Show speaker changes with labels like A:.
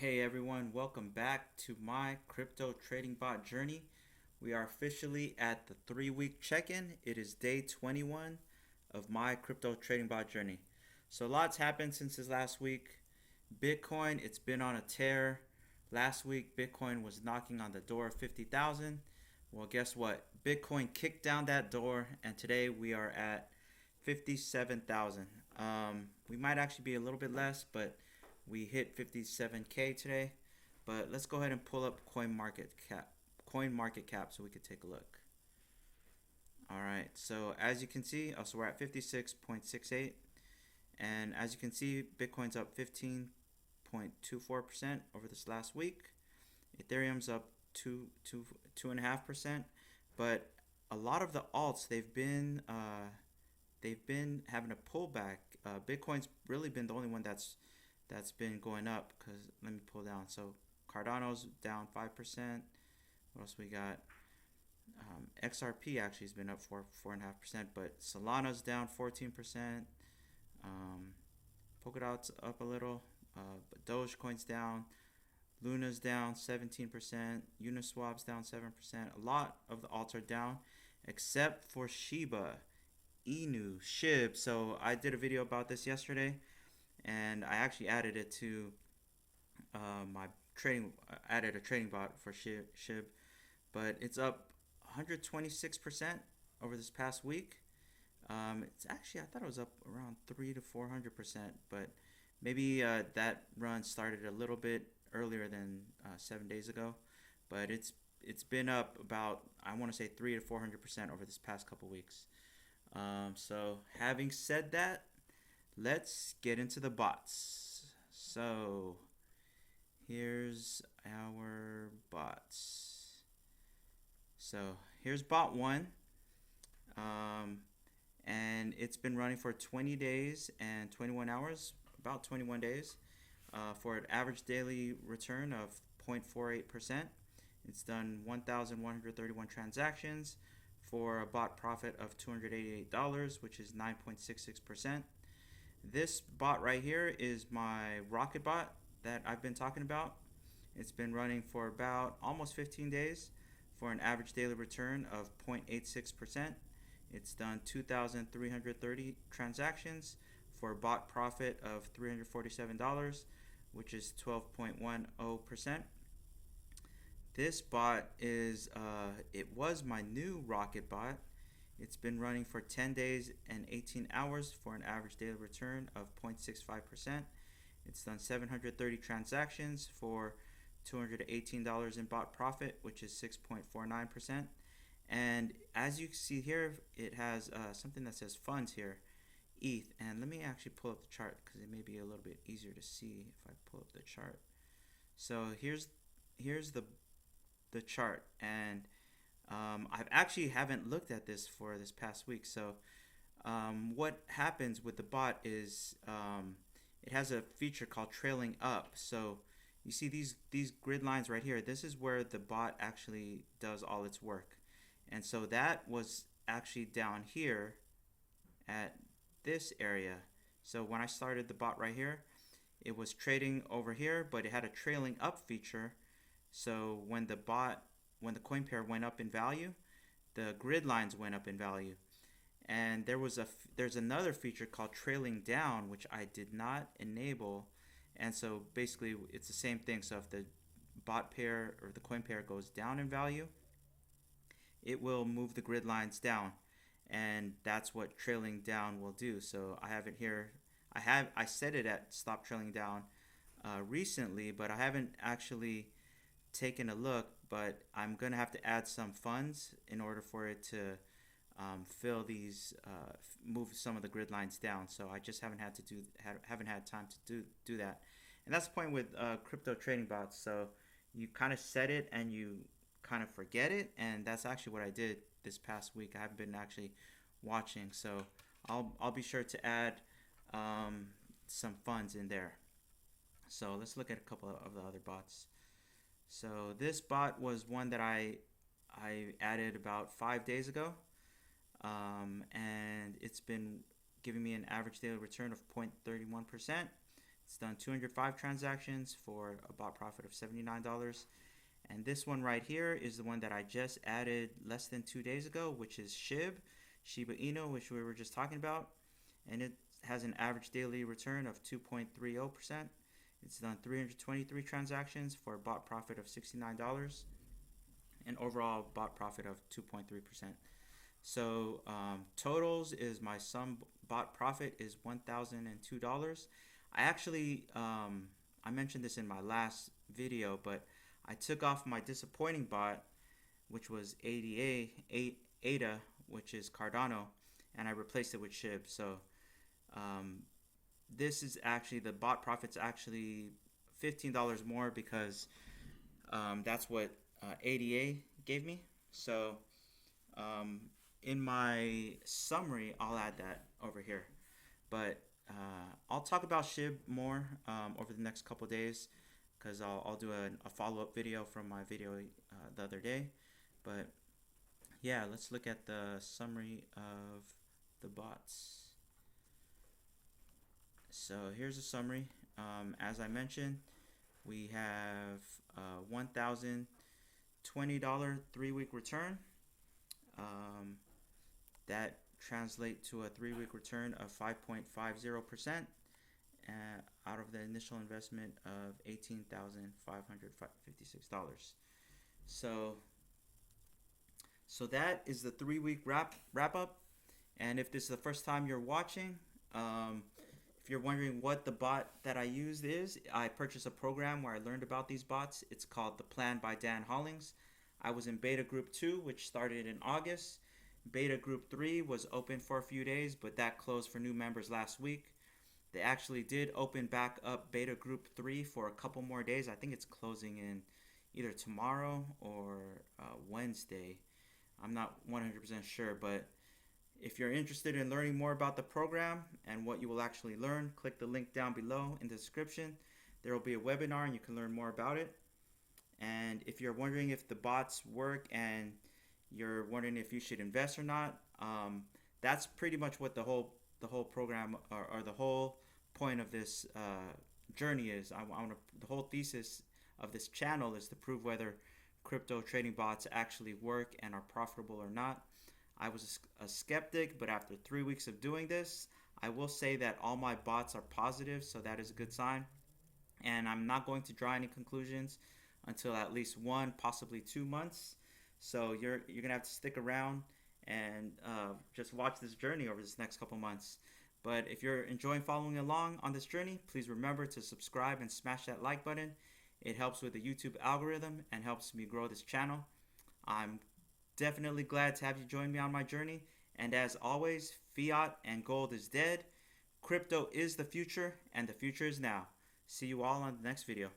A: Hey everyone, welcome back to my crypto trading bot journey. We are officially at the 3-week check-in. It is day 21 of my crypto trading bot journey. So lots happened since this last week. Bitcoin, it's been on a tear. Last week, Bitcoin was knocking on the door of 50,000. Well, guess what? Bitcoin kicked down that door, and today we are at 57,000. We might actually be a little bit less, but we hit 57K today. But let's go ahead and pull up coin market cap so we could take a look. All right, so as you can see, so we're at 56.68, and as you can see, Bitcoin's up 15.24% over this last week. Ethereum's up 2.5%, but a lot of the alts they've been having a pullback. Bitcoin's really been the only one that's been going up. Because let me pull down. So Cardano's down 5%. What else we got? XRP actually has been up 4.5%, but Solana's down 14%. Polkadot's up a little, but Dogecoin's down. Luna's down 17%. Uniswap's down 7%. A lot of the alts are down, except for Shiba, Inu, SHIB. So I did a video about this yesterday, and I actually added it to my trading. Added a trading bot for SHIB, but it's up 126% over this past week. It's actually, I thought it was up around 300 to 400%, but maybe that run started a little bit earlier than 7 days ago. But it's been up about, I want to say, 300 to 400% over this past couple weeks. So having said that, let's get into the bots. So here's our bots. So here's bot 1, and it's been running for 20 days and 21 hours, about 21 days, for an average daily return of 0.48%. It's done 1,131 transactions for a bot profit of $288, which is 9.66%. This bot right here is my rocket bot that I've been talking about. It's been running for about almost 15 days for an average daily return of 0.86%. It's done 2,330 transactions for a bot profit of $347, which is 12.10%. This bot is, it was my new rocket bot. It's been running for 10 days and 18 hours for an average daily return of 0.65%. It's done 730 transactions for $218 in bot profit, which is 6.49%. And as you can see here, it has something that says funds here, ETH. And let me actually pull up the chart because it may be a little bit easier to see if I pull up the chart. So here's the chart, and I actually haven't looked at this for this past week. So what happens with the bot is it has a feature called trailing up. So you see these grid lines right here. This is where the bot actually does all its work. And so that was actually down here at this area. So when I started the bot right here, it was trading over here, but it had a trailing up feature. So when the coin pair went up in value, the grid lines went up in value. And there's another feature called trailing down, which I did not enable. And so basically it's the same thing. So if the bot pair or the coin pair goes down in value, it will move the grid lines down, and that's what trailing down will do. So I have it here. I set it at stop trailing down recently, but I haven't actually taken a look. But I'm gonna have to add some funds in order for it to fill these, move some of the grid lines down. So I just haven't had time to do that. And that's the point with crypto trading bots. So you kind of set it and you kind of forget it, and that's actually what I did this past week. I haven't been actually watching, so I'll be sure to add some funds in there. So let's look at a couple of the other bots. So this bot was one that I added about 5 days ago, and it's been giving me an average daily return of 0.31%. It's done 205 transactions for a bot profit of $79. And this one right here is the one that I just added less than 2 days ago, which is Shiba Inu, which we were just talking about. And it has an average daily return of 2.30%. It's done 323 transactions for a bot profit of $69 and overall bot profit of 2.3%. So totals is my sum bot profit is $1,002. I actually I mentioned this in my last video, but I took off my disappointing bot, which was ADA, which is Cardano, and I replaced it with SHIB. So this is actually, the bot profit's actually $15 more because that's what ADA gave me. So in my summary, I'll add that over here. But I'll talk about SHIB more over the next couple days, because I'll do a follow-up video from my video the other day. But yeah, let's look at the summary of the bots. So here's a summary. As I mentioned, we have $1,020 3-week return. That translates to a 3-week return of 5.50% out of the initial investment of $18,556. So that is the 3-week wrap up. And if this is the first time you're watching, if you're wondering what the bot that I used is, I purchased a program where I learned about these bots. It's called The Plan by Dan Hollings. I was in beta group 2, which started in August. Beta group 3 was open for a few days, but that closed for new members last week. They actually did open back up beta group 3 for a couple more days. I think it's closing in either tomorrow or Wednesday. I'm not 100% sure, but if you're interested in learning more about the program and what you will actually learn, click the link down below in the description. There will be a webinar and you can learn more about it. And if you're wondering if the bots work and you're wondering if you should invest or not, that's pretty much what the whole program or the whole point of this journey is. The whole thesis of this channel is to prove whether crypto trading bots actually work and are profitable or not. I was a skeptic, but after 3 weeks of doing this, I will say that all my bots are positive, so that is a good sign. And I'm not going to draw any conclusions until at least 1, possibly 2 months. So you're gonna have to stick around and just watch this journey over this next couple months. But if you're enjoying following along on this journey, please remember to subscribe and smash that like button. It helps with the YouTube algorithm and helps me grow this channel. I'm definitely glad to have you join me on my journey. And as always, fiat and gold is dead. Crypto is the future, and the future is now. See you all on the next video.